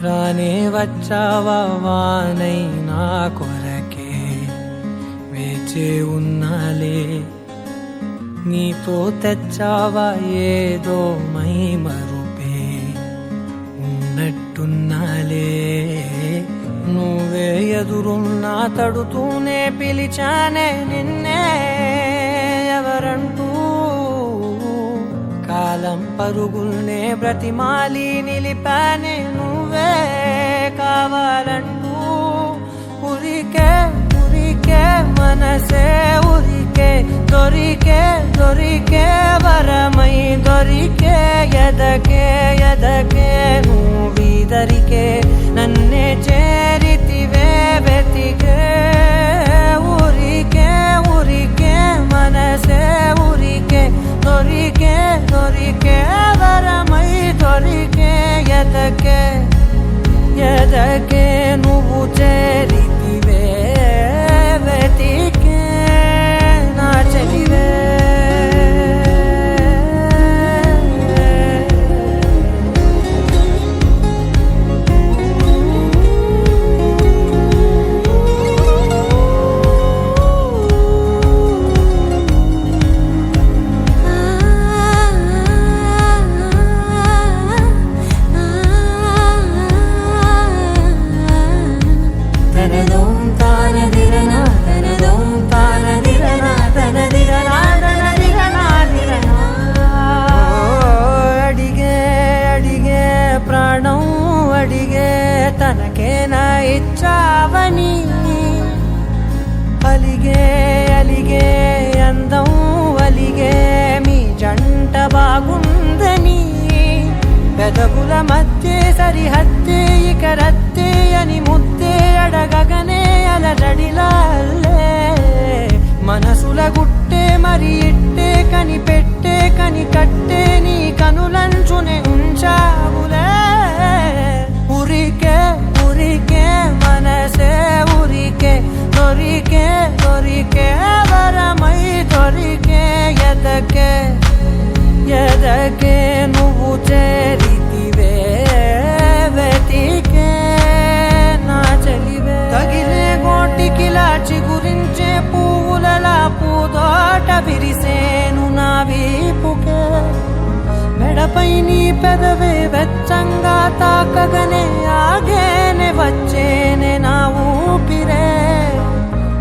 రానే వచ్చావా వానై నా కొరకే వేచే ఉన్నాలే నీతో తెచ్చావా ఏదో మై మరుపే ఉన్నట్టున్నాలే నువ్వే ఎదురున్నా తడుతూనే పిలిచానే నిన్నే ఎవరంటూ కాలం పరుగుల్నే బ్రతిమాలి నిలిపానే నువ్వే కావాలంటూ ఉరికే ఉరికే మనసే ఉరికే దొరికే దొరికే వరమై దొరికే ఎదకే ఎదకే నువ్వీదరికే నన్నే చేరితివే వెతికే ఉరికే ఉరికే మనసే ఉరికే దొరికే దొరికే వరమై దొరికే ఎదకే ఎదకే నువ్వు చేరితివే వెతికే నా చెలివే తనకేనా ఇచ్చావని అలిగే అలిగే అందం అలిగే మీ జంట బాగుందని పెదవుల మధ్య సరిహద్దే ఇక రద్దే అని ముద్దే అడగగనే అలజడిలాల్లే మనసుల గుట్టే మరి ఇట్టే కనిపెట్టే కని కట్టే నీ కనులంచునే ఉంచావులే ఉరికే ఉరికే మనసే ఉరికే దొరికే దొరికే వరమై దొరికే ఎదకే ఎదకే నువ్వు చేరితివే వెతికే నా చెలివే తగిలే గోటికిలా చిగురించే పువ్వులలా పూదోట విరిసేను నా వీపుకే మెడపై నీ పెదవే వెచ్చంగా తాకగనే ఆగేనే వచ్చేనే నా ఊపిరే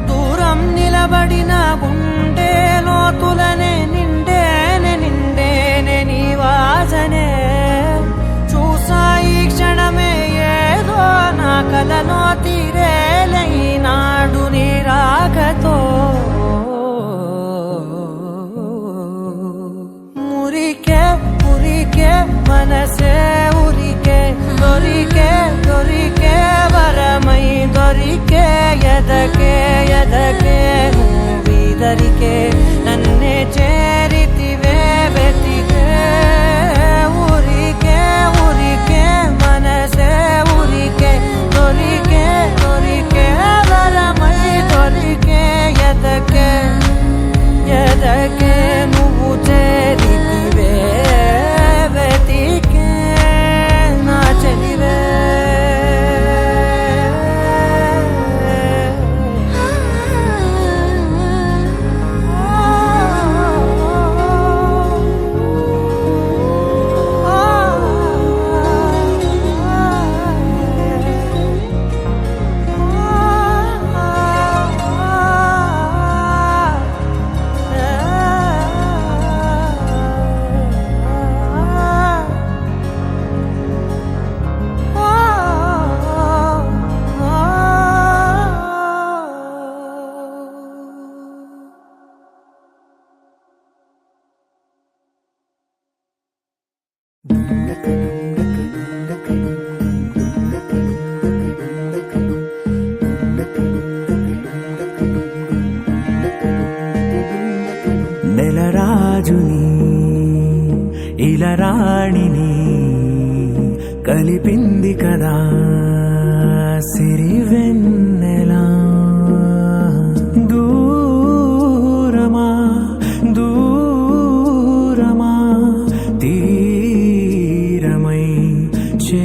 దూరం నిలబడిన గుండె లోతులనే నిండేనే నిండేనే నీ వాసనే చూసా ఈ క్షణమే ఏదో నా కలలో తీరేలే ఈనాడు నీ రాకతో మురికే ఉరికే మనసే ఉరికే దొరికే దొరికే వరమై దొరికే ఎదకే ఎదకే నువ్వీదరికే నన్నే చేరితివే వెతికే ఉరికే ఉరికే మనసే ఉరికే దొరికే దొరికే వరమై దొరికే ఎదకే ఎదకే నువ్వు చేరితివే వెతికే నా చెలివే నెలరాజుని ఇలరాణిని కలిపింది కదా సిరివెన్నెలా దూరమా దూరమా తీరమై చే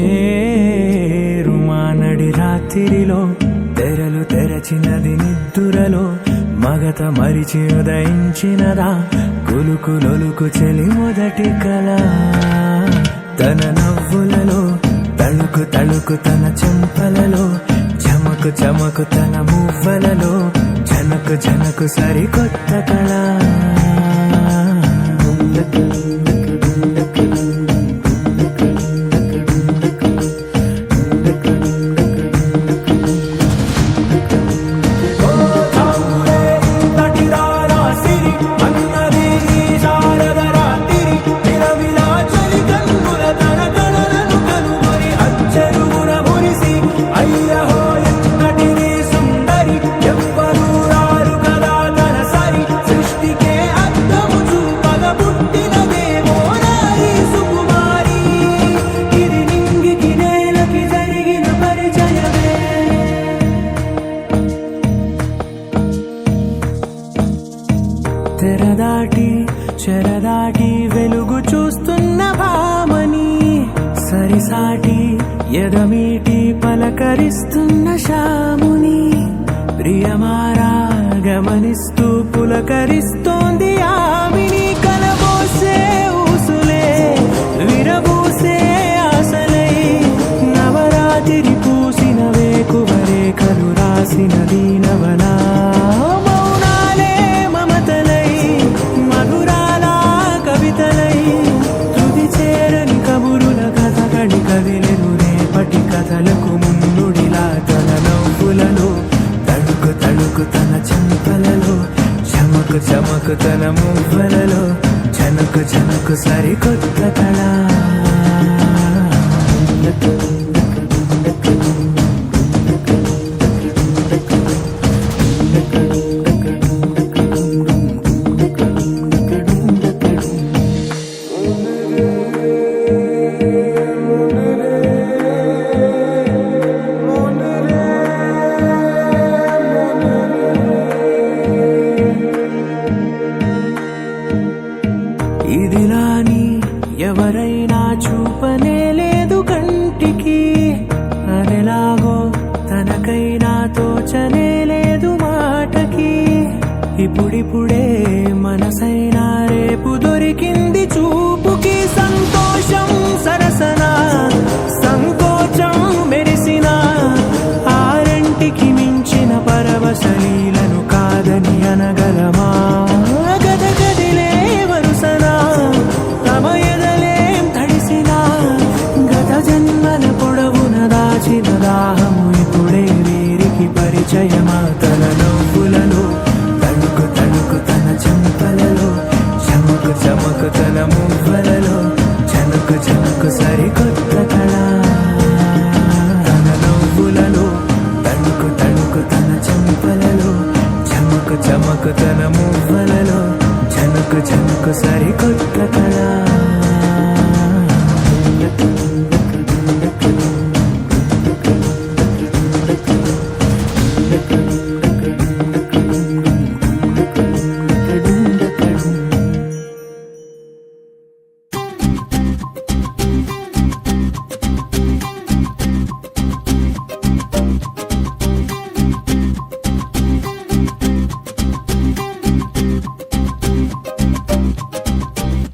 మగత మరిచి ఉదయించినదా కులుకు నొలుకు చెలి మొదటి కళ తన నవ్వులలో తళుకు తళుకు తన చెంపలలో చమకు చమకు తన మువ్వలలో జనకు జనకు సరికొత్త కళ తెరదాటి చెరదాటి వెలుగు చూస్తున్న భామని సరిసాటి ఎదమీటి పలకరిస్తున్న శాముని ప్రియమారా గమనిస్తూ పులకరిస్తోంది ఆమిని కలబోసే ఊసులే విరబూసే ఆశలై నవరాత్రి పూసిన వేకువరేఖలు రాసిన దీనవనా కదిలెను రేపటి కథలకు మున్నుడిలా తన నవ్వులలో తళుకు తళుకు తన చెంపలలో చమకు చమకు తన మువ్వలలో జనకు జనకు సరికొత్త కళ ఇదిలాని ఎవరైనా చూపనే లేదు కంటికి అదెలాగో తనకైనా తోచనే లేదు మాటకి ఇప్పుడిప్పుడే మనసైనా రేపు దొరికింది చూపుకి సంతోషం సరసన సంకోచం మెరిసిన ఆరంటికి మించిన పరవశలీలను కాదని అనగలమా గదగదిలే వరుసనా తమ ఎదలేం తడిసినా గత జన్మల పొడవున దాచిన దాహము ఇప్పుడే వీరికి పరిచయమా తన నవ్వులలో తణుకు తణుకు తన చెంపలలో చమకు చమకు తన మువ్వలలో జనకు జనకు సరికొత్త కళ తన నవ్వులలో తణుకు తణుకు తన చెంపలలో చమకు చమకు తన మువ్వలలో జనకు జనకు సరికొత్త కళ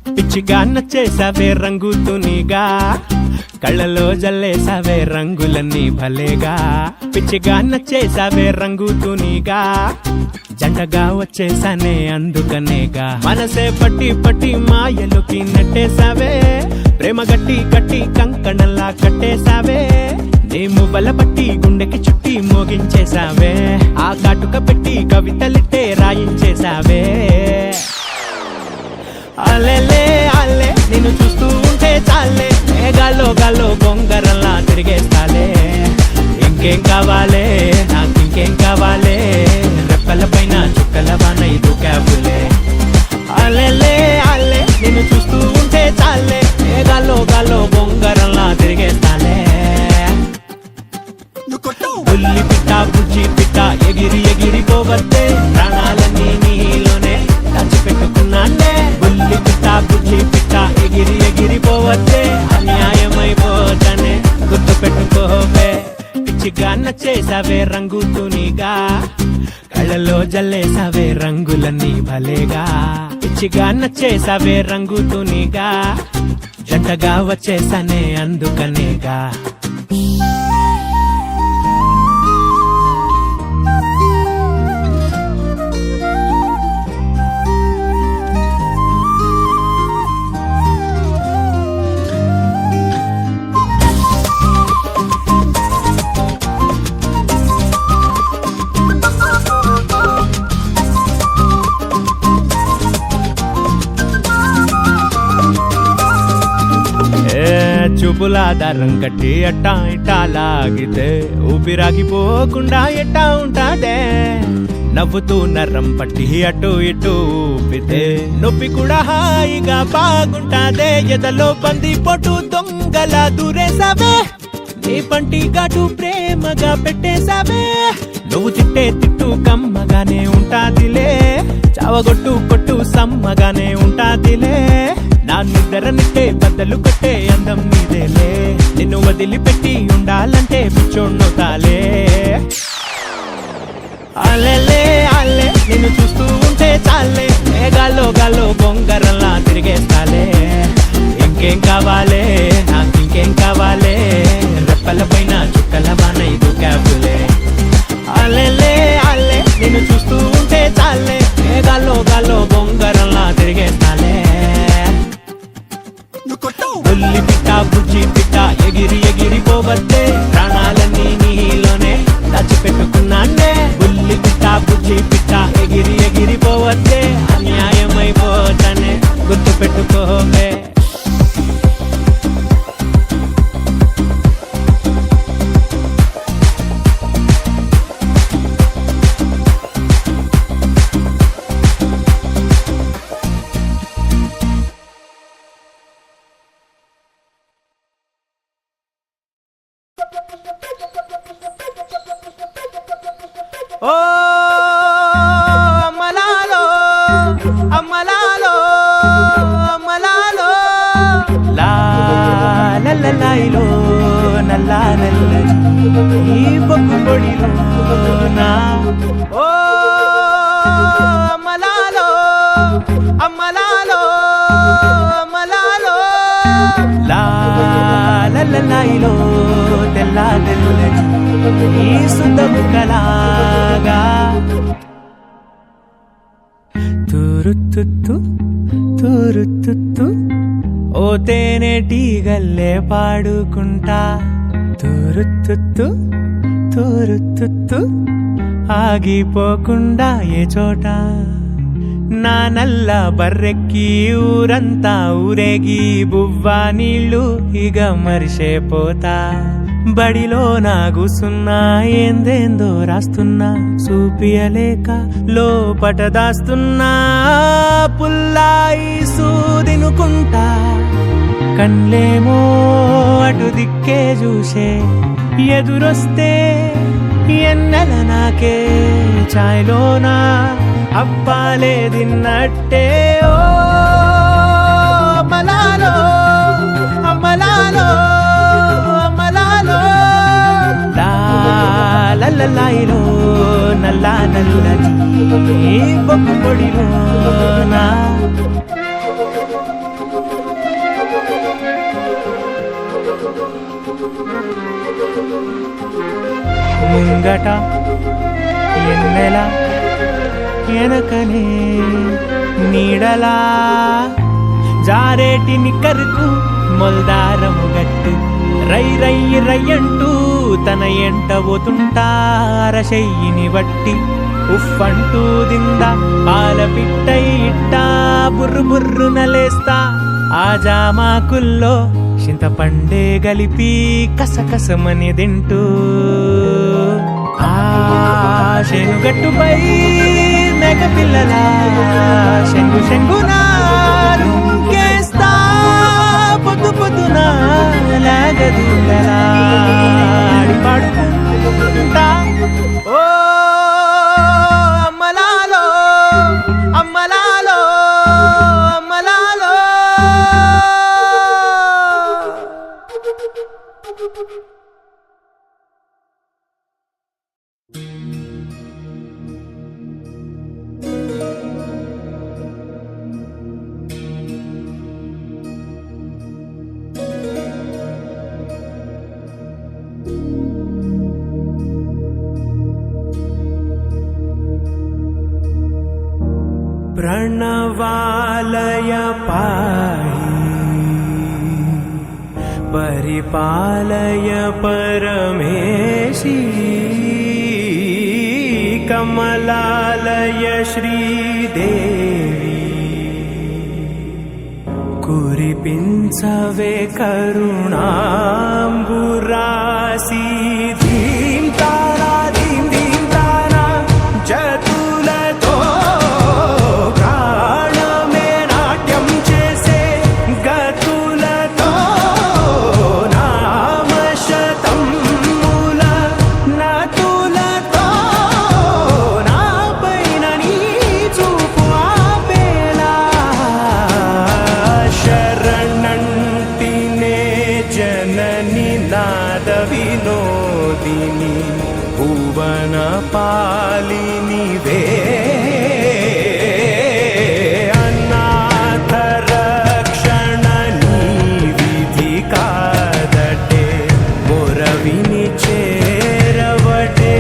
పిచ్చిగా నచ్చేసావే రంగుతునిగా కళ్ళలో జల్లేసావే రంగులన్నీ భలేగా పిచ్చిగా నచ్చేసావే రంగుతునిగా జంటగా వచ్చేసానే అందుకనేగా మనసే పట్టి పట్టి మాయలోకి నెట్టేసావే ప్రేమ గట్టి కట్టి కంకణంలా కట్టేసావే నీ మువ్వల పట్టి గుండెకి చుట్టి మోగించేసావే ఆ కాటుక పెట్టి కవితలిట్టే రాయించేసావే అల్లెలే అల్లే నిన్ను చూస్తూ ఉంటే చాలే గాల్లో గాల్లో గొంగరల్లా తిరిగేస్తాలే ఇంకేం కావాలే నాకు ఇంకేం కావాలే రెప్పల పైన చుక్కల బాణ దూకాబులే అల్లెలే అల్లే నిన్ను చూస్తూ ఉంటే చాలే గాల్లో గాల్లో గొంగరల్లా తిరిగేస్తాలే బుల్లి పిట్ట బుజ్జి పిట్ట ఎగిరి ఎగిరిపోవద్దే ప్రాణాలన్నీ నీలోనే దాచిపెట్టుకున్నానే బుల్లి పిట్ట బుజ్జి పిట్ట ఎగిరి ఎగిరిపోవద్దే అన్యాయమైపోతానే గుర్తు పెట్టుకోవే పిచ్చిగా నచ్చేసావే రంగుతునిగా కళ్ళలో జల్లేసావే రంగులన్నీ భలేగా పిచ్చిగా నచ్చేసావే రంగుతూనిగా జంటగా వచ్చేసానే అందుకనేగా చూపులా దారం కట్టి అట్టా ఇట్టా లాగితే ఊపిరాగిపోకుండా ఎట్టా ఉంటాదే నవ్వుతూ నరం పట్టి అటు ఇటు ఊపితే నొప్పి కూడా హాయిగా బాగుంటాదే ఎదలో బంది పొట్టు దొంగలా దూరేసావే నీ పంటి ఘాటు ప్రేమగా పెట్టేసావే నువ్వు తిట్టే తిట్టు కమ్మగానే ఉంటాదిలే చావగొట్టు కొట్టు సమ్మగానే ఉంటాదిలే నా నిద్ర నిట్టే బద్దలు కొట్టే అందం నీదేలే నిన్ను వదిలిపెట్టి ఉండాలంటే పిచ్చోడ్నవుతాలే అల్లెలే అల్లే నిన్ను చూస్తూ ఉంటే చాలే గాల్లో గాల్లో బొంగరంలా తిరిగేస్తాలే ఇంకేం కావాలే నాకు ఇంకేం కావాలే రెప్పల పైన చుక్కల బాన ఇది క్యాబులే అల్లెలే అల్లే నిన్ను చూస్తూ ఉంటే చాలే గాల్లో గాల్లో బొంగరంలా తిరిగేస్తాలే బుల్లి పిట్ట బుజ్జి పిట్ట ఎగిరి ఎగిరి పోవద్దే ప్రాణాలన్నీ నీలోనే దాచిపెట్టుకున్నానే బుల్లి పిట్ట బుజ్జి పిట్ట ఎగిరి ఎగిరి పోవద్దే అన్యాయమైపోతానే గుర్తు పెట్టుకోవే ఓ అమ్మలాలో అమ్మలాలో అమ్మలాలో లా లల్లలాయిలో నల్లా నల్లని ఈ బొగ్గు పొడిలో నా ఓ అమ్మలాలో అమ్మలాలో అమ్మలాలో లా లల్లలాయిలో తెల్లా తెల్లని ఈ సుందము కలాగా తూరుతుత్తు తూరుతుత్తు ఓ తేనెటీగల్లే పాడుకుంటా తూరుతుత్తు తూరుతుత్తు ఆగిపోకుండా ఏ చోట నా నల్ల బర్రెక్కి ఊరంతా ఊరేగి బువ్వా నీళ్ళు ఇగ మరిసేపోతా బడిలో నాగుసున్నా ఏందేందో రాస్తున్నా చూపియలేక లోపట దాస్తున్నా పుల్లాయి సూదినుకుంటా కన్లేమో అటు దిక్కే చూసే ఎదురొస్తే ఎన్నెల నాకే ఛాయ్లోనా అప్పాలే తిన్నట్టే ఓ అమ్మలాలో అమ్మలాలో అమ్మలాలో లల్లలాయిలో నల్లా నల్లని ఈ బొగ్గు పొడిలోనా ముంగట ఎన్నెల వెనకనే నీడలా జారేటి నిక్కరుకు మొల్దారము గట్టు రై రై రయ్యంటూ తన ఎంట పోతుంటారశయ్యిని బట్టి ఉఫ్ఫంటూ దిందా పాల పిట్టై ఇట్టా బుర్రు బుర్రు నలేస్తా ఆ జామాకుల్లో చింతపండే గలిపి కసకసమని తింటూ ఆ శనుగట్టుపై మేక పిల్లల శంగు శంగునారు కేస్తా పొద్దు పొద్దున లాగదులలా ఆడి పాడుకుంటా ఓ అమ్మలాలో అమ్మలాలో అమ్మలాలో प्रणवालय पाहि परिपालय परमेशी कमलालय श्रीदेवी कुरिपिंचवे करुणांबुरासी धीम तारा धीम धीम तारा जतुलतो प्राणमे नाट्यं चेसे गतुलतो नामशतं मूल नतुलतो नापैన నీ చూపు ఆపేలా शरणन्तिने जननि नाद विनोदिनी भुवन पालिनी वे अनाथ रक्षणनी विधि कादटे मोरविनि चेरवटे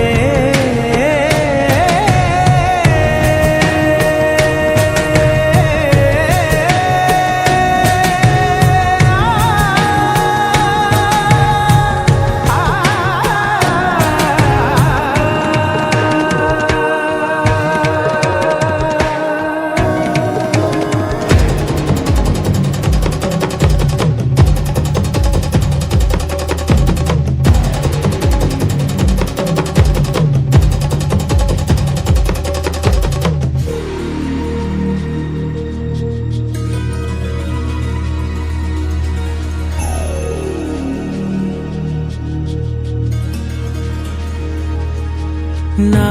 నా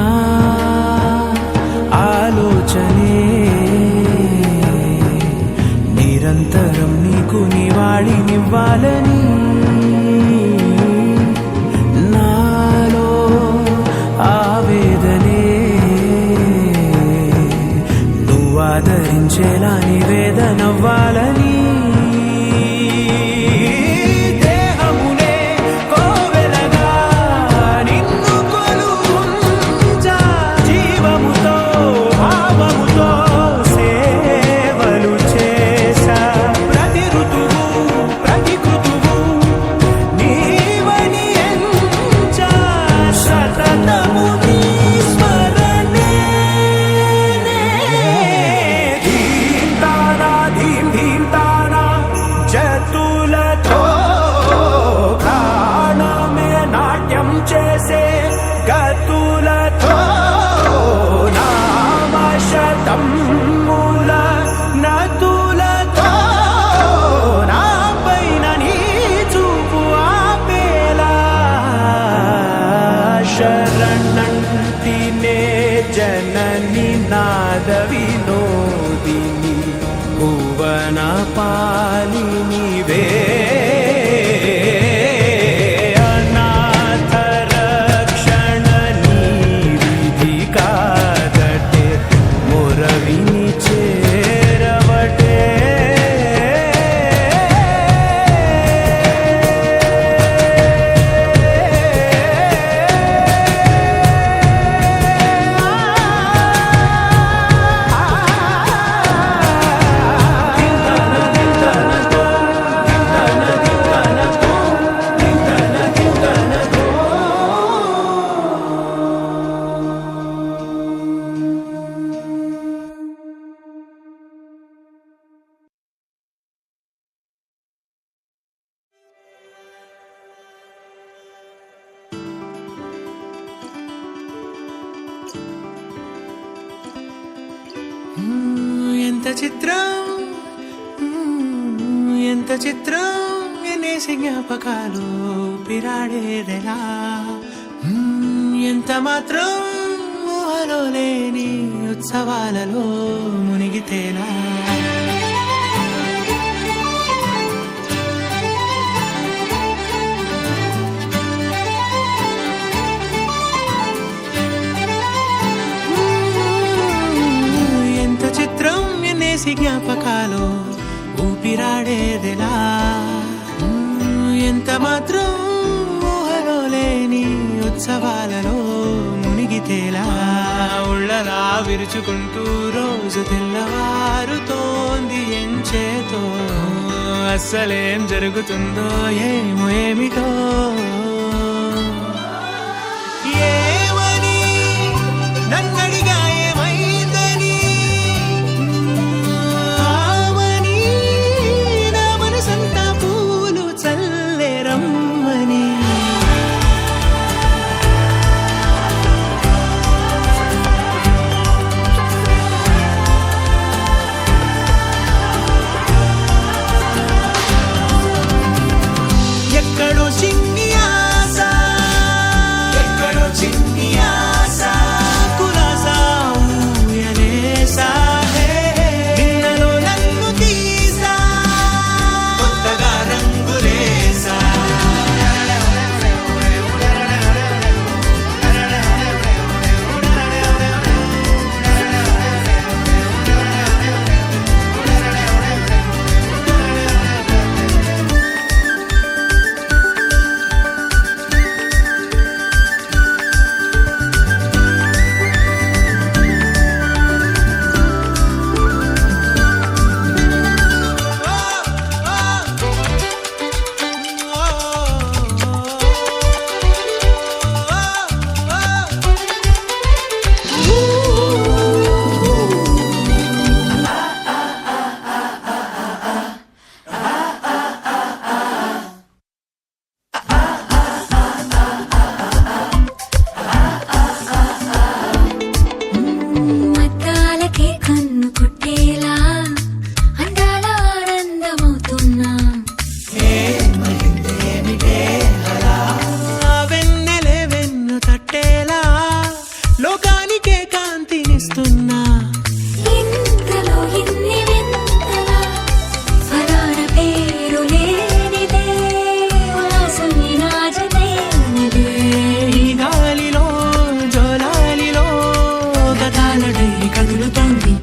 ఆలోచనే నిరంతరం నీకు నివాళినివ్వాలని నాలో ఆవేదనే నువ్వు ఆదరించేలా నివేదనవ్వాలని చేసే గతులతో నామశతం మూల నతులతో నాపైన నీ చూపు ఆపేలా శరణంతినే జనని నాద వినోదిని భువన పాలిని వే ఎంత చిత్రం ఎంత చిత్రం ఎన్నేసి జ్ఞాపకాలు పిరాడేదెలా ఎంత మాత్రం ఊహలో లేని ఉత్సవాలలో మునిగితేలా జ్ఞాపకాలు ఊపిరాడేదెలా ఎంత మాత్రం ఊహలో లేని ఉత్సవాలలో మునిగితేలా ఉళ్ళలా విరుచుకుంటూ రోజు తెల్లవారుతోంది ఎంచేతో అస్సలేం జరుగుతుందో ఏమో ఏమిటో ఏమని నన్నడిగా ఏమైందని ఆమని నా మనసంతా పూలు చల్లే రమ్మని ఎక్కడో చిన్ని ఆశ ఎక్కడో చిన్ని ఆశ కులాసా ఊయలేసా నిన్నలో నన్ను తీసా కొత్తగా రంగులేసా మద్దాలకే కన్ను కొట్టేలా అందాల ఆనందమవుతున్నా ఆ వెన్నెలే వెన్ను తట్టేలా లోకానికే కాంతినిస్తున్నా ఇంతలో ఇన్ని వింతలా ఫలాన పేరు లేనిదే వాసని రాజనేనిదే ఈ గాలిలో జోలాలిలో గతాల డైరీ కదులుతోంది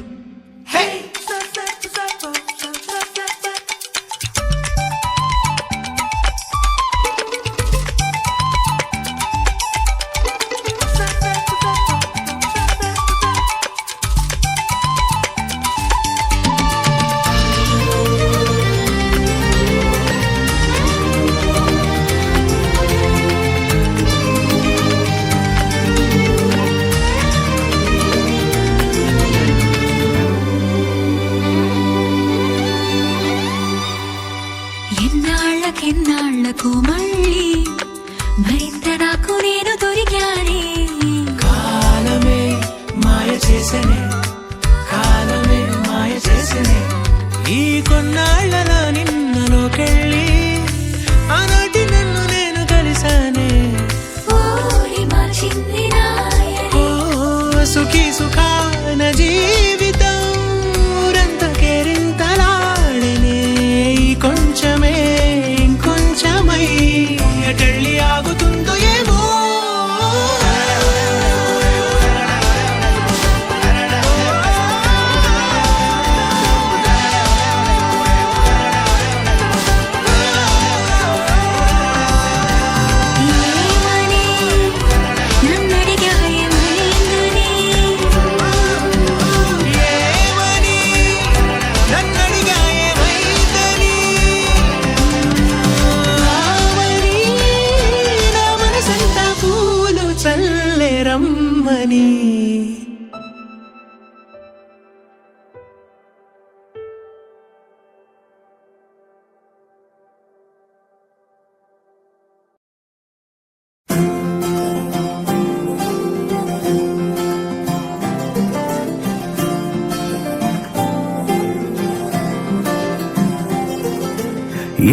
ఎన్నాళ్ళకెన్నాళ్ళకు మళ్ళీ మరింత నాకు నేను దొరికానే కాలమే మాయ చేసనే కాలమే మాయ చేసనే ఈ కొన్నాళ్ళలో నిన్నలోకెళ్ళి ఆనాటి నన్ను నేను కలిసానే ఓరి మా చిన్ని నాయనే ఓ సుఖీ సుఖాన జీవితం ఊరంత కేరింతలాడనే ఈ కొంచెమే ఇంకొంచెమై ఎటెళ్ళి ఆగుతుందో ఏమో ఏమని నన్నడిగా ఏమైందని ఏమని నన్నడిగా ఏమైందని ఆమని నా మనసంతా పూలు చల్లే రమ్మని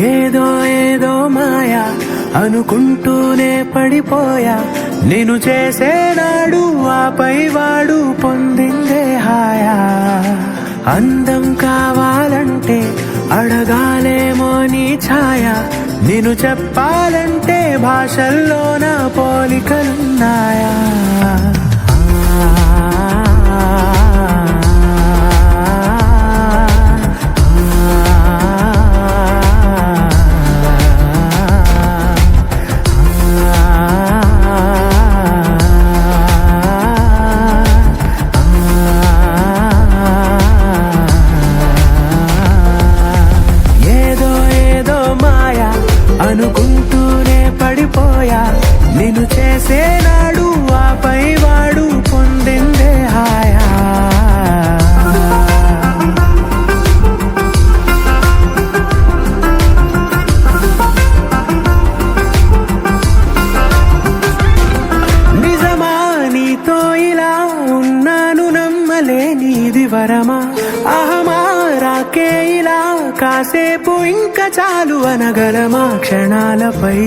ఏదో ఏదో మాయా అనుకుంటూనే పడిపోయా నేను చేసేనాడు ఆపై వాడు పొందిందే హాయా అందం కావాలంటే అడగాలేమో నీ ఛాయ నేను చెప్పాలంటే భాషల్లోన పోలికలున్నాయా అహమారాకే ఇలా కాసేపు ఇంకా చాలు అనగలమా క్షణాలపై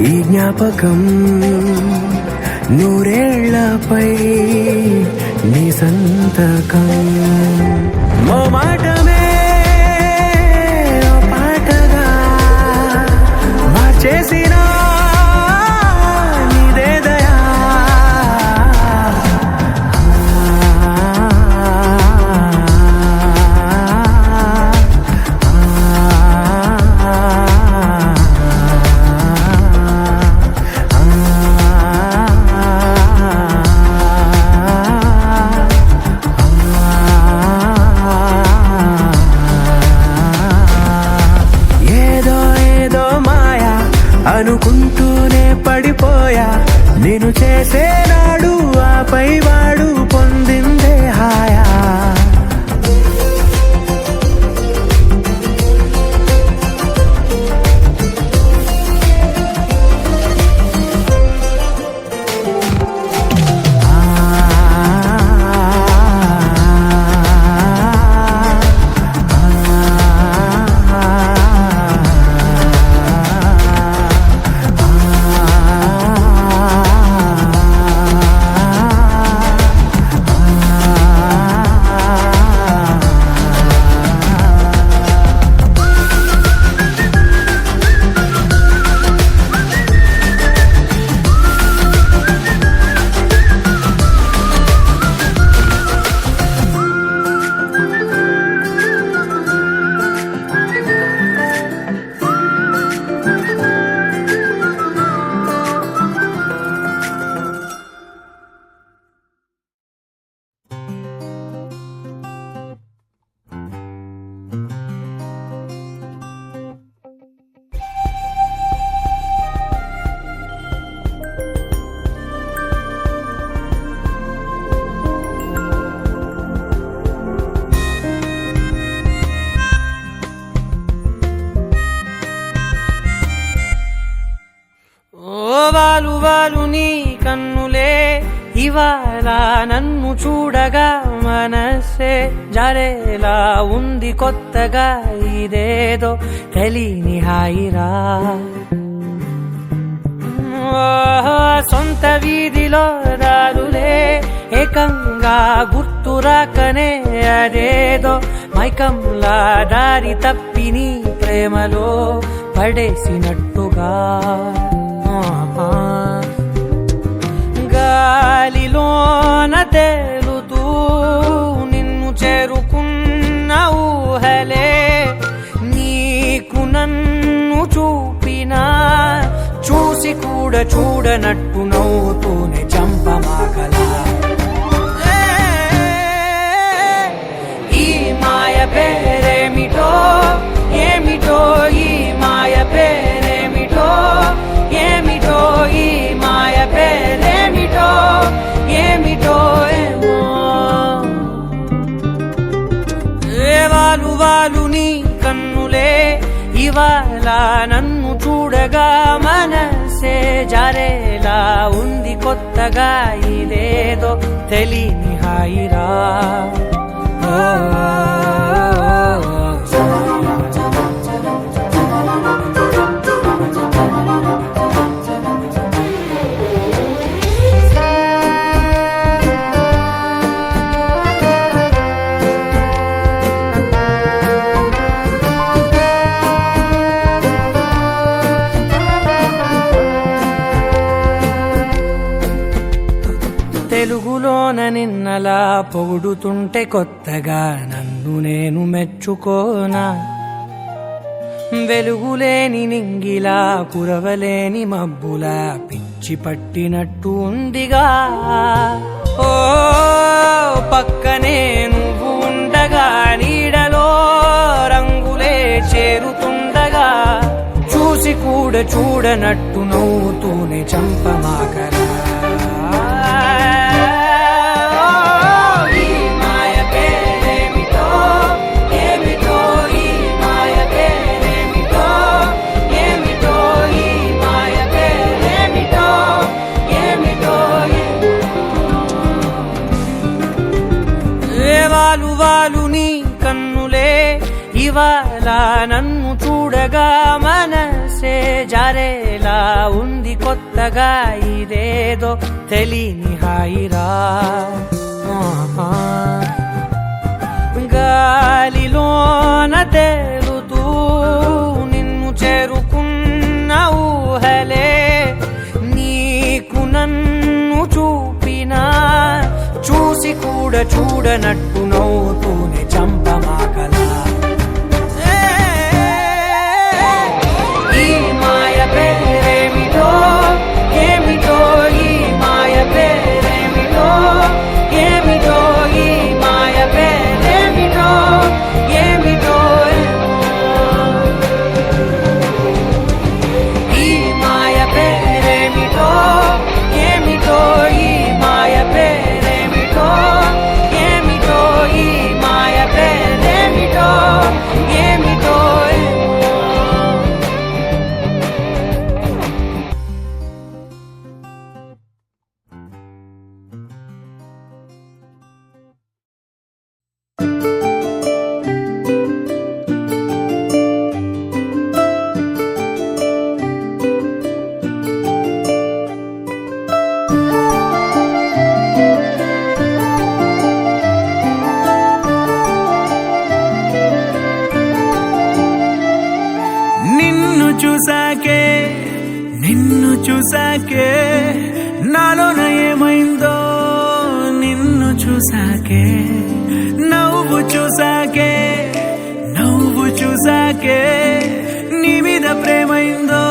ఈ జ్ఞాపకం నూరేళ్లపై నీ సంతకం ఓ మాటమే ఓ పాటగా మార్చేసిన నీదే దయా అనుకుంటూనే పడిపోయా నేను చేసేనాడు ఆపై వాడు పొందిందే హాయా వాలు వాలు నీ కన్నులే ఇవాళ నన్ను చూడగా మనసే జరేలా ఉంది కొత్తగా ఇదేదో తెలియని హాయిరా సొంత వీధిలో దారులే ఏకంగా గుర్తురాకనే అదేదో మైకంలా దారి తప్పి నీ ప్రేమలో పడేసినట్టుగా గాలిలోన తేలుతూ నిన్ను చేరుకున్న ఊహలే నీకు నన్ను చూపినా చూసి కూడా చూడనట్టు నవ్వుతూనే చంపమాకలా ఈ మాయ పేరేమిటో ఏమిటో ఈ మాయ పేరేమిటో ఏమిటో ఈ మాయ పేరేమిటో ఏమిటో ఏమో వాలు వాలు నీ కన్నులే ఇవాళ నన్ను చూడగా మనసే జారేలా ఉంది కొత్తగా ఇదేదో తెలియని హాయిరా తెలుగులోన నిన్నలా పొగుడుతుంటే కొత్తగా నన్ను నేను మెచ్చుకోనా వెలుగులేని నింగిలా కురవలేని మబ్బులా పిచ్చి పట్టినట్టు ఉందిగా ఓ పక్కనే నువ్వు ఉండగా నీడలో రంగులే చేరుతుండగా చూసి కూడా చూడనట్టు నవ్వుతూనే చంపమాకరా వాలు వాలు నీ కన్నులే ఇవాళ నన్ను చూడగా మనసే జారేలా ఉంది కొత్తగా ఇదేదో తెలియని హాయిరా గాలిలోన తేలుతూ నిన్ను చేరుకున్న ఊహలే నీకు నన్ను చూపినా చూసి కూడా చూడనట్టు నవ్వుతూనే చంపమాకలా ఈ మాయ పేరేమిటో ఏమిటో ఈ మాయ పేరేమిటో ఏమిటో ఈ మాయ పేరేమిటో ఏమిటో ఈ మాయ పేరేమిటో ఏమిటో ఈ మాయ పేరేమిటో ఏమిటో ఈ మాయ పేరేమిటో ఏమిటో నిన్ను చూసాకే నాలోన ఏమైందో నిన్ను చూసాకే నవ్వు చూసాకే నీ మీద ప్రేమైందో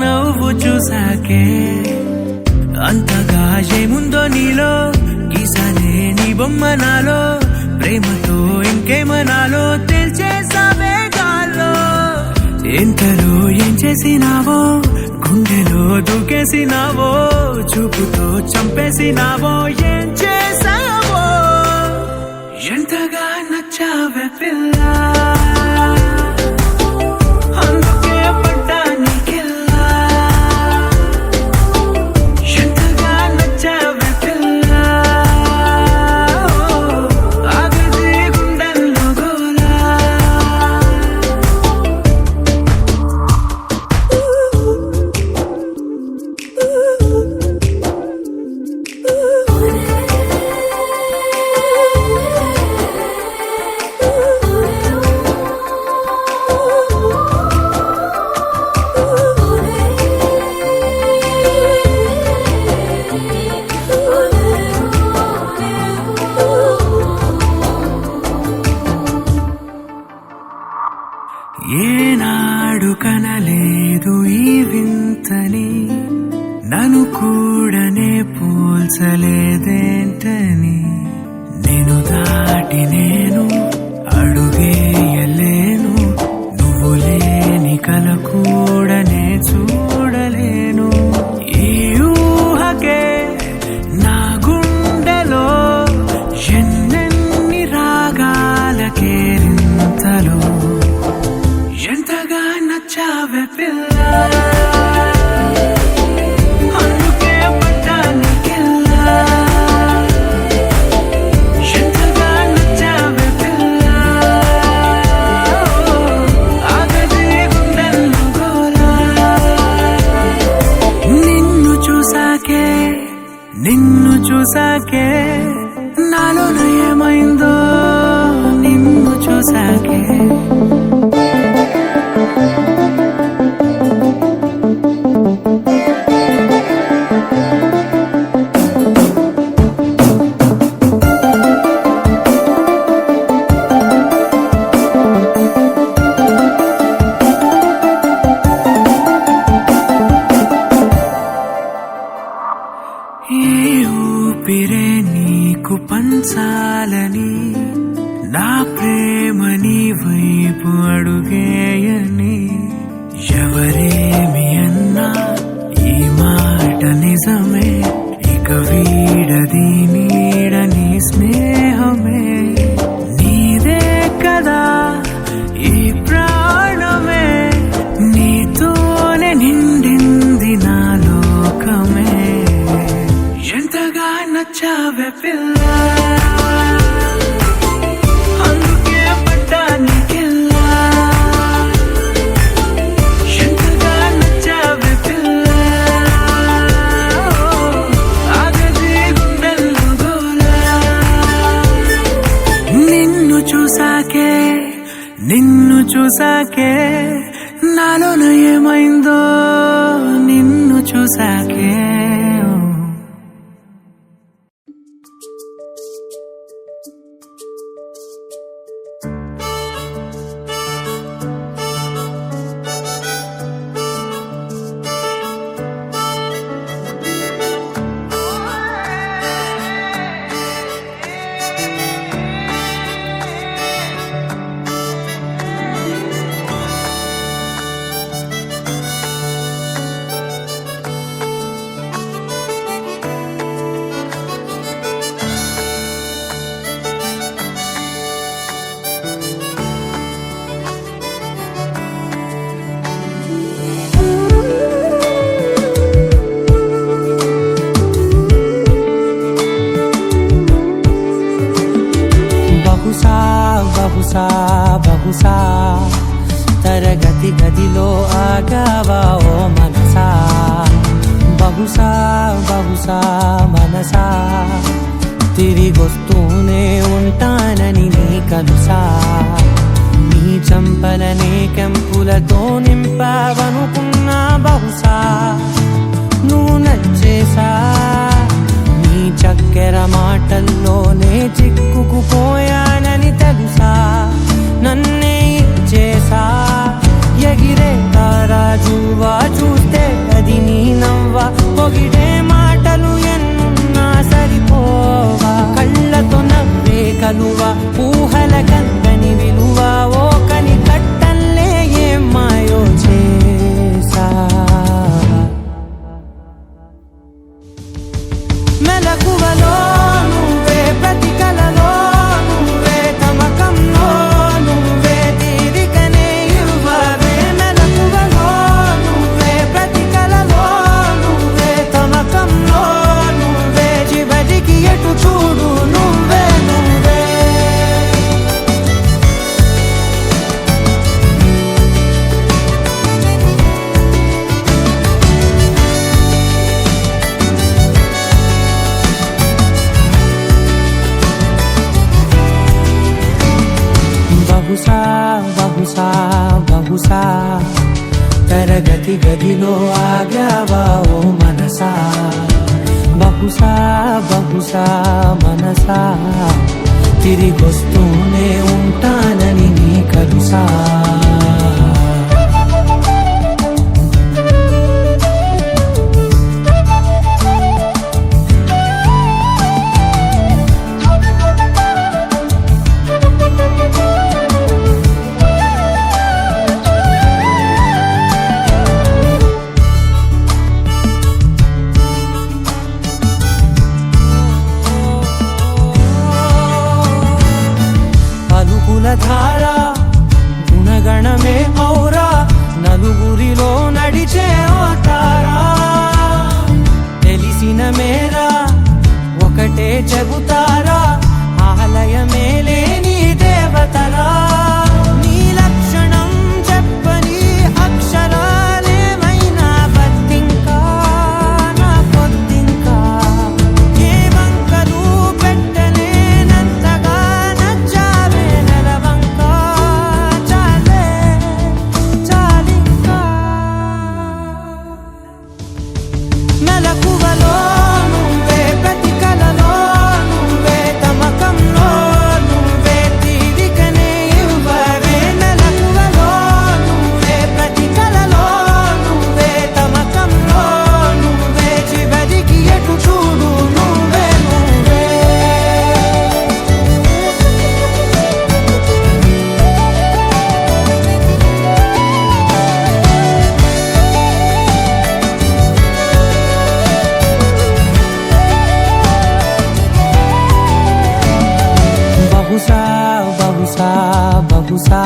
నవ్వు చూసాకే అంతగా ఏముందో నీలో గీసానే నీ బొమ్మ నాలో ప్రేమతో ఇంకేమనాలో తెలిచేసావే గాల్లో ఎంతలో ఏం చేసినావో గుండెలో దూకేసినావో చూపుతో చంపేసినావో ఏం చేసావో ఎంతగా నచ్చావే పిల్ల అందుకే పడ్డా నీకెల్లా ఎంతగా నచ్చావే పిల్ల ఆగది గుండెల్లో గోలా ఏనాడు కనలేదు ఈ వింతని నన్ను కూడానే పోల్చలేదేంటని నేను దాటి నేను అడుగేయలేను నువ్వు లేని కల కూడానే చూడలేను ఈ ఊహకే నా గుండెలో ఎన్నెన్ని రాగాలకేరింతలో ఎంతగా నచ్చావే పిల్ల అందుకే పడ్డా నీకెల్లా ఎంతగా నచ్చావే పిల్ల ఆగది గుండెల్లో గోలా నిన్ను చూసాకే నాలోన ఏమైందో నిన్ను చూసాకే ఏ ఊపిరే నీకు పంచాలని నా ప్రేమని వైపు అడుగేయని ఎవరేమి అన్నా ఈ మాట నిజమే ఇక వీడది నీడని స్నేహమే నీదే కదా ఈ ప్రాణమే నీతోనే నిండింది నా లోకమే ఎంతగా నచ్చావే పిల్ల చూసాకే నిన్ను చూసాకే నాలోన ఏమైందో నిన్ను చూసాకే బహుశా బహుశా తరగతి గదిలో ఆగావా ఓ మనసా బహుశా బహుశా మనసా తిరిగొస్తూనే ఉంటానని నీ కలుసా నీ చంపలనే కెంపులతో నింపావనుకున్నా బహుశా నువ్వు నచ్చేసా నీ చక్కెర మాటల్లోనే చిక్కుకుపోయానని తెలుసా నన్నే చేసా ఎగిరే తారాజువా చూస్తే అది నీ నవ్వా పొగిడే మాటలు ఎన్నున్నా సరిపోవా కళ్ళతో నవ్వే కలువా ఊహల కందని విలువ ఓ కని కట్టల్లే ఏం మాయో చేసా మెలకువలో నువ్వే ప్రతి కలలో నువ్వే తమకంలో నువ్వే తీరికనే ఇవ్వవే మెలకువలో నువ్వే ప్రతి కలలో నువ్వే తమకంలో నువ్వే చివరికి ఎటు చూడు నువ్వే నువ్వే బహుశా బహుశా బహుశా తరగతి గదిలో ఆగావా ఓ మనసా బహుశా బహుశా మనసా తిరిగొస్తూనే ఉంటానని నీ కలుసా ధార గుణగణమే ఔరా నలుగురిలో నడిచే తారా తెలిసిన మేరా ఒకటే చెబుతారా ఆలయమే లేని దేవతరా నీ లక్షణం చెప్పని అక్షరాలేమైనా బద్దింకా నా పొద్దింకా ఏ వంకలు పెట్టలేనంతగా నచ్చావే నెలవంకా చాలే చాలింకా మెలకువలో నువ్వే ప్రతి కలలో నువ్వే తమకంలో నువ్వే తీరికనే ఇవ్వవే మెలకువలో నువ్వే ప్రతి కలలో నువ్వే తమకంలో నువ్వే చివరికి ఎటు చూడు నువ్వే నువ్వే బహుశా బహుశా బహుశా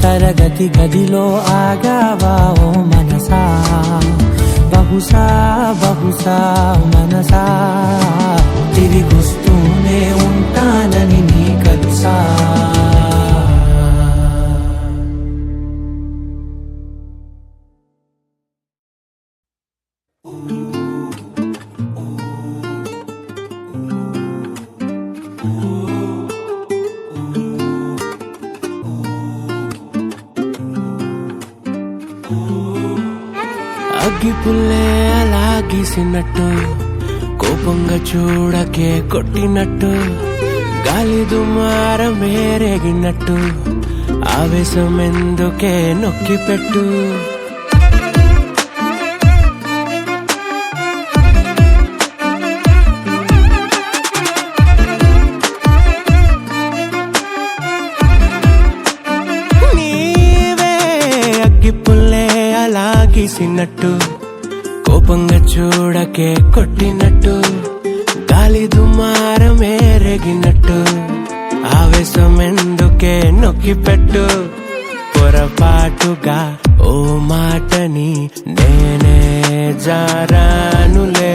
తరగతి గదిలో ఆగావా ఓ మనసా బహుశా బహుశా మనసా తిరిగొస్తూనే ఉంటానని నీ కలుసా అగ్గి పుల్లే అలా గీసినట్టు కోపంగా చూడకే కొట్టినట్టు గాలి దుమారం రేగినట్టు ఆవేశం ఎందుకే నొక్కి పెట్టు నీవే అగ్గి పుల్లే అలా గీసినట్టు కోపంగా చూడకే కొట్టినట్టు గాలి దుమారం రేగినట్టు ఆవేశం ఎందుకే నొక్కి పెట్టు పొరపాటుగా ఓ మాటని నేనే జారానులే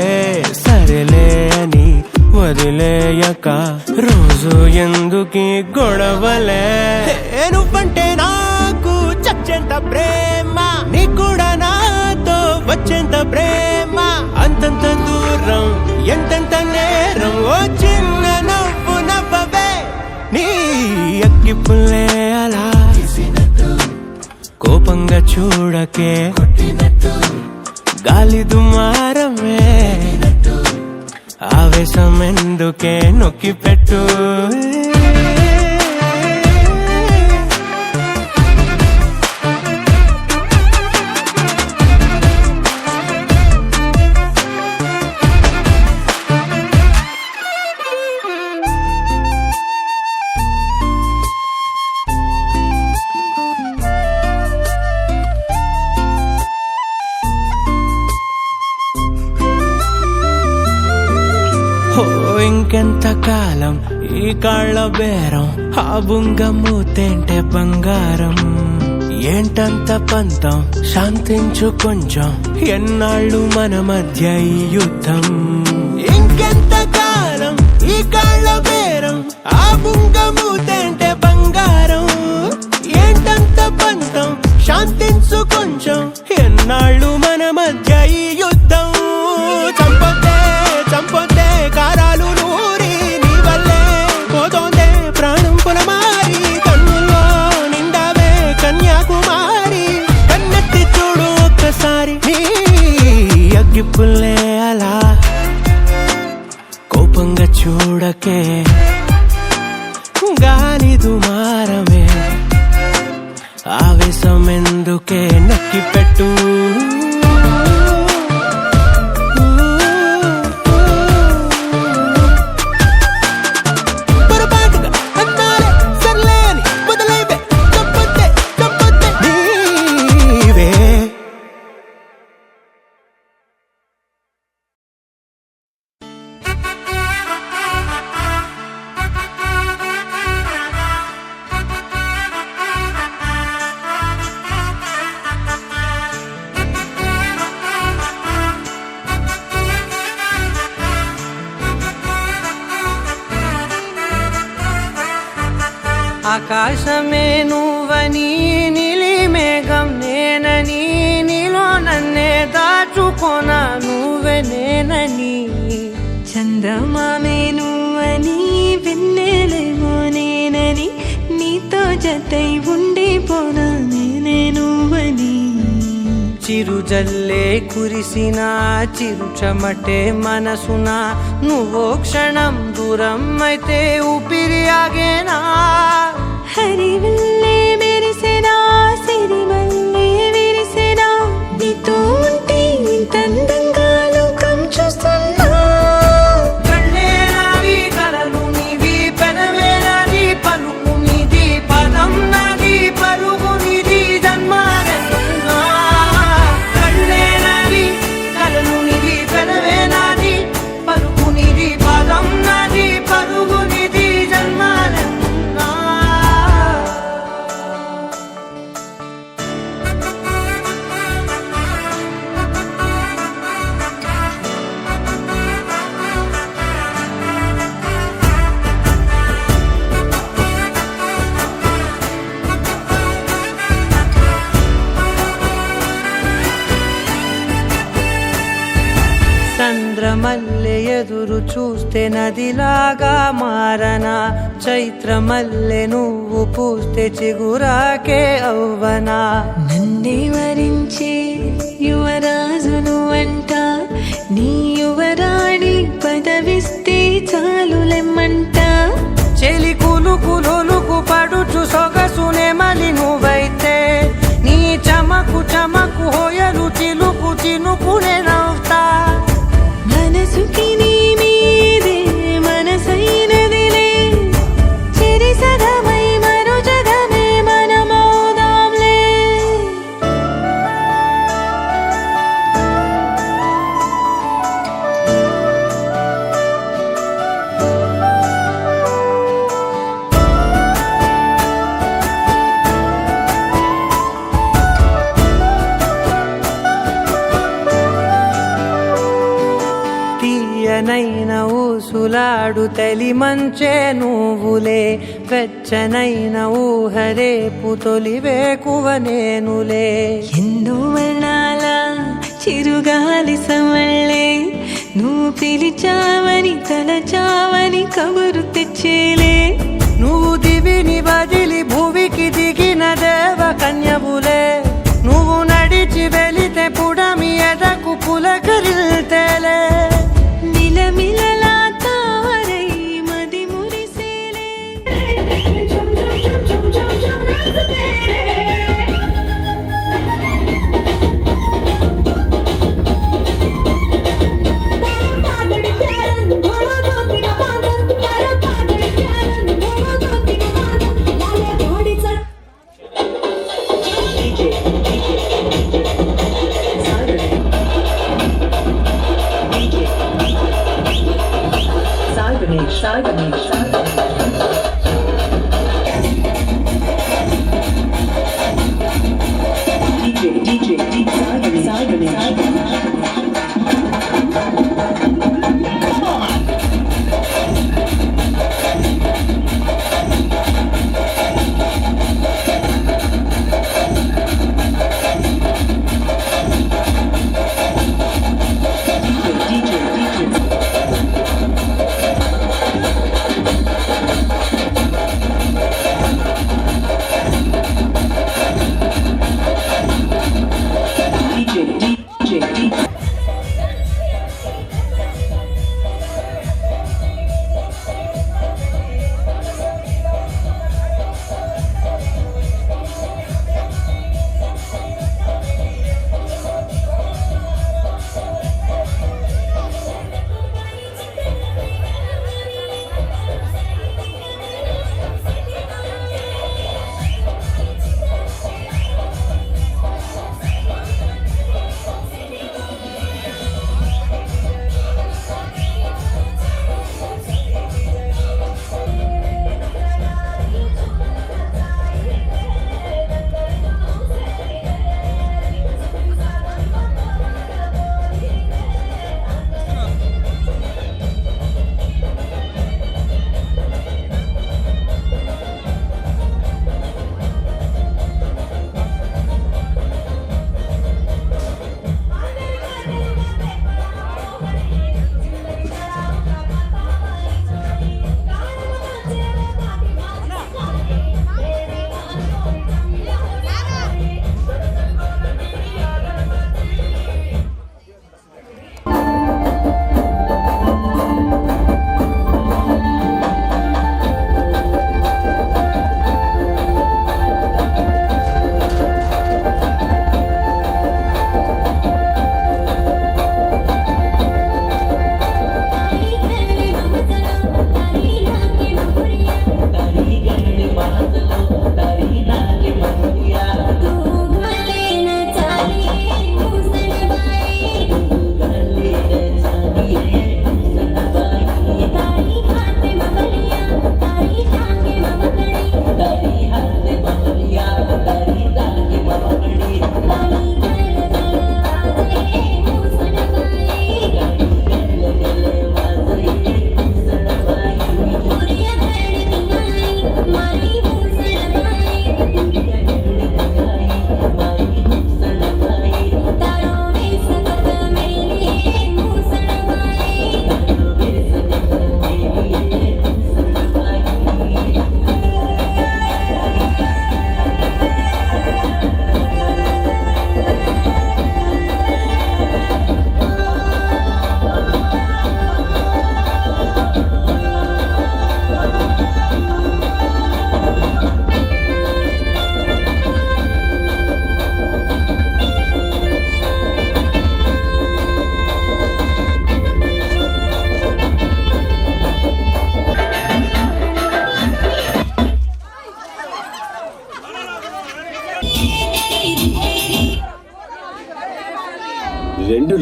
సరేలే అని వదిలేయక రోజు ఎందుకీ గొడవలే నువ్వంటే నాకు చచ్చేంత ప్రేమ నీ కూడా నాతో వచ్చేంత ప్రేమ అంతంత దూరం ఎంతెంత నేరం ఓ చిన్న నవ్వు నవ్వవే నీ అగ్గి పుల్లే అలా కోపంగా చూడకే గాలి దుమారమే ఆవేశం ఎందుకే నొక్కి పెట్టు ఇంకెంత కాలం ఈ కాళ్ళ బేరం ఆ బుంగ మూతేంటే బంగారం ఏంటంత పంతం శాంతించు కొంచెం ఎన్నాళ్ళు మన మధ్య ఈ యుద్ధం ఇంకెంత కాలం ఈ కాళ్ళ బేరం ఆ బుంగ మూతేంటే బంగారం ఏంటంత పంతం శాంతించు కొంచెం ఎన్నాళ్ళు మన మధ్య ఈ యుద్ధం చంపొద్దే కారాలు నూరి నీ వల్లే పోతోందే ప్రాణం పులమారి కన్నుల్లో నిండావే కన్యాకుమారి కన్నెత్తి చూడు ఒక్కసారి నీ అగ్గి పుల్లే అలా కోపంగా చూడకే గాలి దుమారమే ఆవేశం ఎందుకే నొక్కి పెట్టు ఆకాశమే నువ్వని నీలి మేఘం నేనని నీలో నన్నే దాచుకోనా నువ్వే నేనని చందమామే నువ్వని వెన్నెలేమో నేనని నీతో జతై ఉండిపోనా నేనే నువ్వని చిరుజల్లే కురిసిన చిరు చెమటే మనసున నువ్వో క్షణం దూరం అయితే ఊపిరి ఆగేనా హరివల్లే మెరిసెనా సిరివల్లే విరిసెనా నీతో ఉంటే ఇంతందంగా లోకం చూస్తున్నా కళ్ళే నావి కలలు నీవి పెనవే నాది పలుకు నీది పదం నాది పరుగు నీది జన్మానెత్తున్నా కళ్ళే నావి కలలు నీవి పెనవే నాది పలుకు నీది పదం నాది పరుగు నీది జన్మానెత్తున్నా చంద్రమల్లె ఎదురు చూస్తే నదిలాగా మారనా చైత్రమల్లె నువ్వు పూస్తే చిగురాకే అవ్వనా నన్నే వరించే యువరాజును అంట నీ యువరాణి పదవిస్తే చాలులెమ్మంట చెలి కులుకు పడుచు సొగసునే మలి నువ్వైతే నీ చమకు చమకు హోయలు చిలుకు చినుకునే నవ్వుతా మనసుకి నీ మీదే మనసైనదిలే చెరి సగమై మరో జగమే మనమౌదాంలే తీయనైన ఊసులాడు తలి మంచే నువ్వులే వెచ్చనైన ఊహరేపు తొలి వేకువ నేనులే ఎన్నో వర్ణాల చిరుగాలి సమళ్ళే నువ్వు పిలిచావని తలచావని కబురు తెచ్చేలే నువ్వు దివిని వదిలి భూమికి దిగిన దేవ కన్యవులే నువ్వు నడిచి వెళితే పుడమి ఎదకు పులకరిల్తేలే మిలమిలలా తారై మది మురిసేలే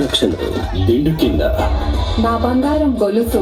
నక్షత్రం దిండు కింద నా బంగారం గొలుసు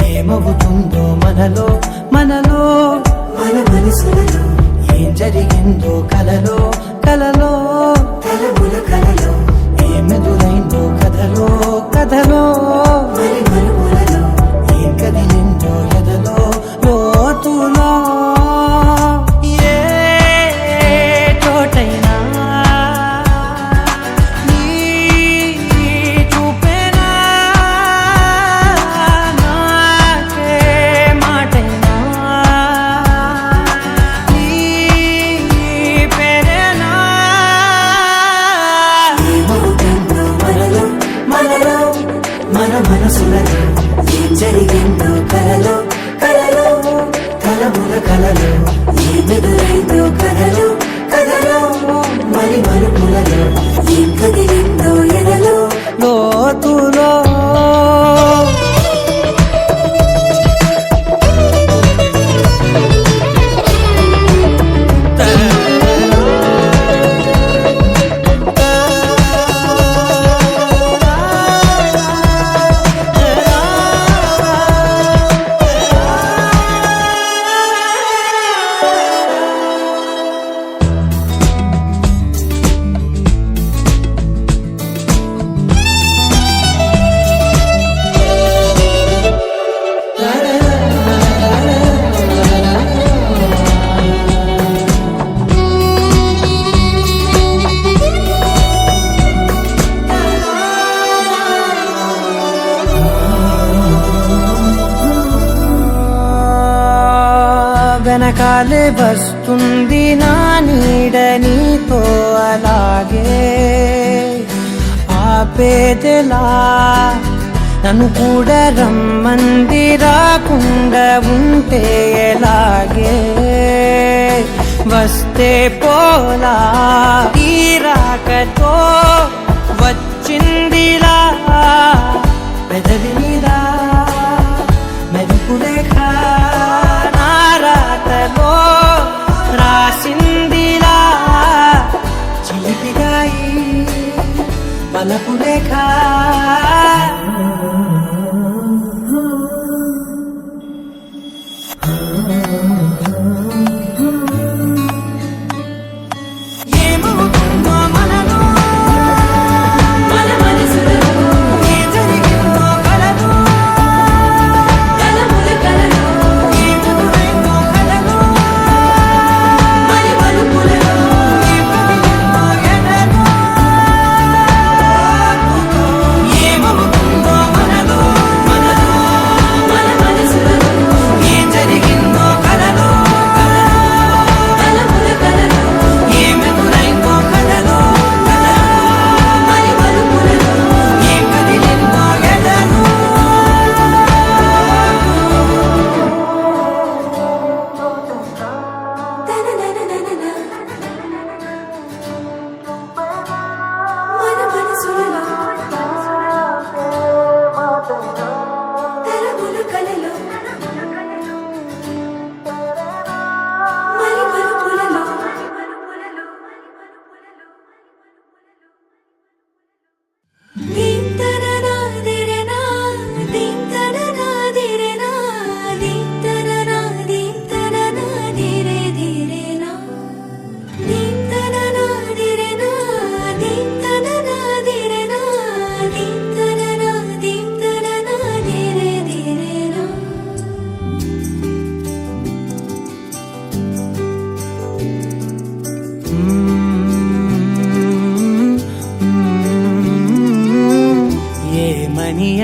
ఏమవుతుందో మనలో మనలో మన మనసులలో ఏం జరిగిందో కలలో కలలో తలముల కలలో ఏమెదురైందో కథలో కథలో మరి మరుపులలో ఏం కదిలిందో ఎదలో లోతులో ఏ చోటైనా నీ చూపేనా నాకే మాటైనా నీ పేరేనా ఏమవుతుందో మనలో మనలో మన మనసులలో ఏం జరిగిందో కలలో కలలో కలముల కలలో ఏమెదురైందో కథలో కథలో మరి మరుపులలో ఏం కదిలిందో ఎదలో లోతులో వెనకాలే వస్తుంది నా నీడ నీతో అలాగే ఆపేదెలా నన్ను కూడా రమ్మంది రాకుండా ఉంటే ఎలాగే వస్తే పోలా ఈ రాకతో వచ్చిందిలా పెదవి మీద మెరుపులేఖ నా రాతలో రాసిందిలా చిలిపిగాయి బలపులేఖ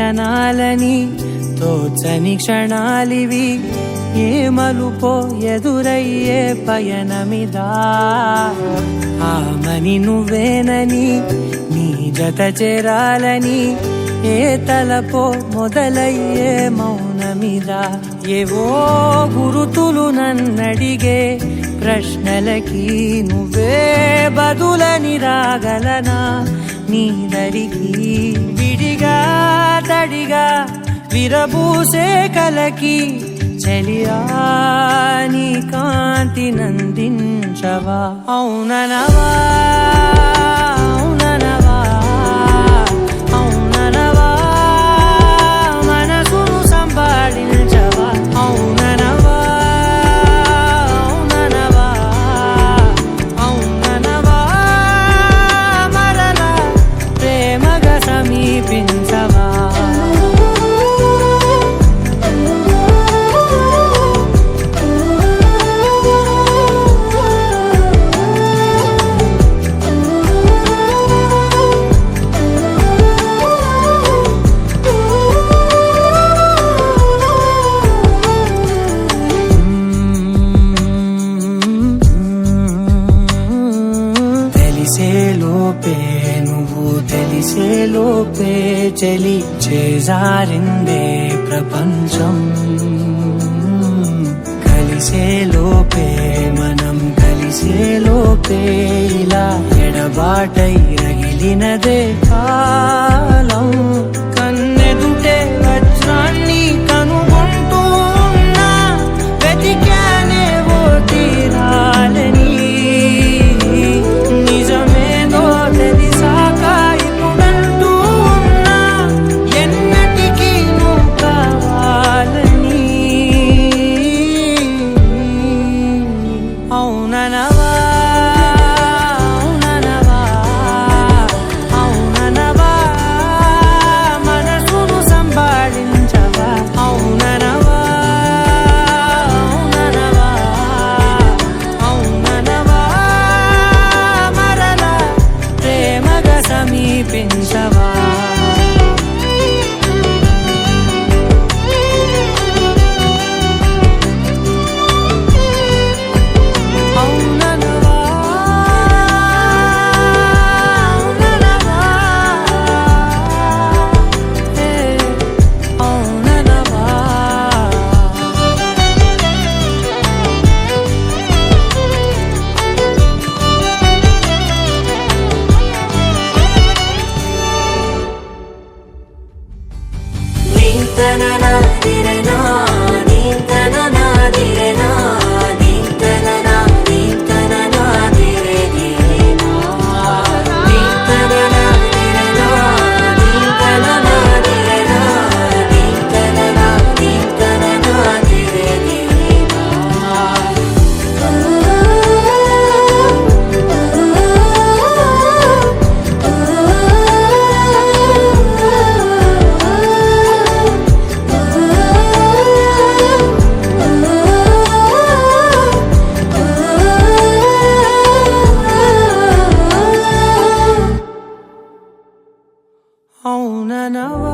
అనాలని తోచని క్షణాలివి ఏ మలుపో ఎదురయ్యే పయనమిదా ఆమని నువ్వేనని నీ జత చేరాలని ఏ తలపో మొదలయ్యే మౌనమిదా ఏవో గురుతులు నన్నడిగే ప్రశ్నలకి నువ్వే బదులని రాగలనా నీ దరికి విడిగా తడిగా విరబూసే కలకి చలియా నీ కాంతి నందించవా అవుననవా అవుననవా అవుననవా మనసును సంపాదించవా అవుననవా అవుననవా అవుననవా మరలా ప్రేమగా సమీపించవా తెలిసేలోపే చలి చేజారిందే ప్రపంచం కలిసేలోపే మనం కలిసేలోపే ఇలా ఎడబాటై రగిలినదే కాలం కన్నెదుటే వజ్రాన్ని కనుగొంటూ ఉన్నా వెతికానే ఓ తీరాలని నిజమేదో తెలిసాక ఇప్పుడంటూ ఉన్నా ఎన్నటికీ నువ్వు కావాలని అవుననవా అవుననవా అవుననవా మనసును సంపాదించవా అవుననవా అవుననవా అవుననవా మరలా ప్రేమగా సమీపించవా అవుననవా అవుననవా అవుననవా